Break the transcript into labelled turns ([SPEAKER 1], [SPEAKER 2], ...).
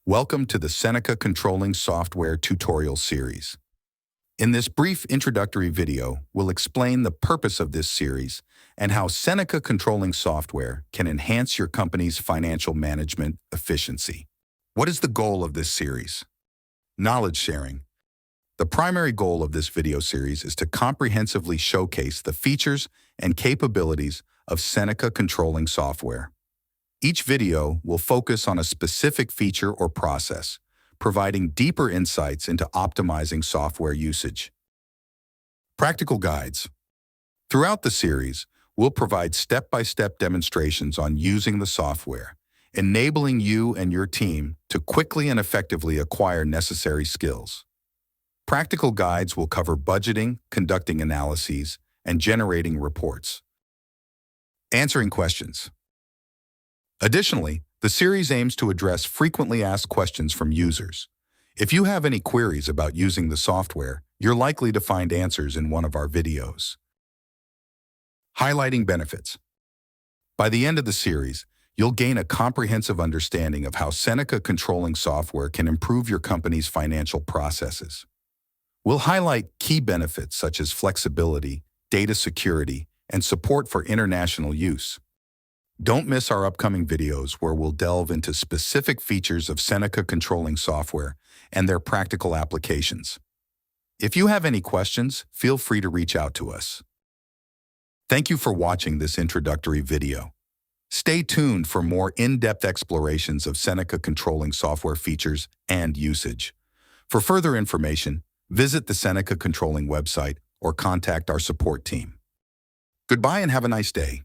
[SPEAKER 1] Welcome to the Seneca Controlling Software tutorial series. In this brief introductory video, we'll explain the purpose of this series and how Seneca Controlling Software can enhance your company's financial management efficiency. What is the goal of this series? Knowledge sharing. The primary goal of this video series is to comprehensively showcase the features and capabilities of Seneca Controlling Software. Each video will focus on a specific feature or process, providing deeper insights into optimizing software usage. Practical guides. Throughout the series, we'll provide step-by-step demonstrations on using the software, enabling you and your team to quickly and effectively acquire necessary skills. Practical guides will cover budgeting, conducting analyses, and generating reports. Answering questions. Additionally, the series aims to address frequently asked questions from users. If you have any queries about using the software, you're likely to find answers in one of our videos. Highlighting benefits. By the end of the series, you'll gain a comprehensive understanding of how Seneca Controlling Software can improve your company's financial processes. We'll highlight key benefits such as flexibility, data security, and support for international use. Don't miss our upcoming videos where we'll delve into specific features of Seneca Controlling Software and their practical applications. If you have any questions, feel free to reach out to us. Thank you for watching this introductory video. Stay tuned for more in-depth explorations of Seneca Controlling Software features and usage. For further information, visit the Seneca Controlling website or contact our support team. Goodbye and have a nice day.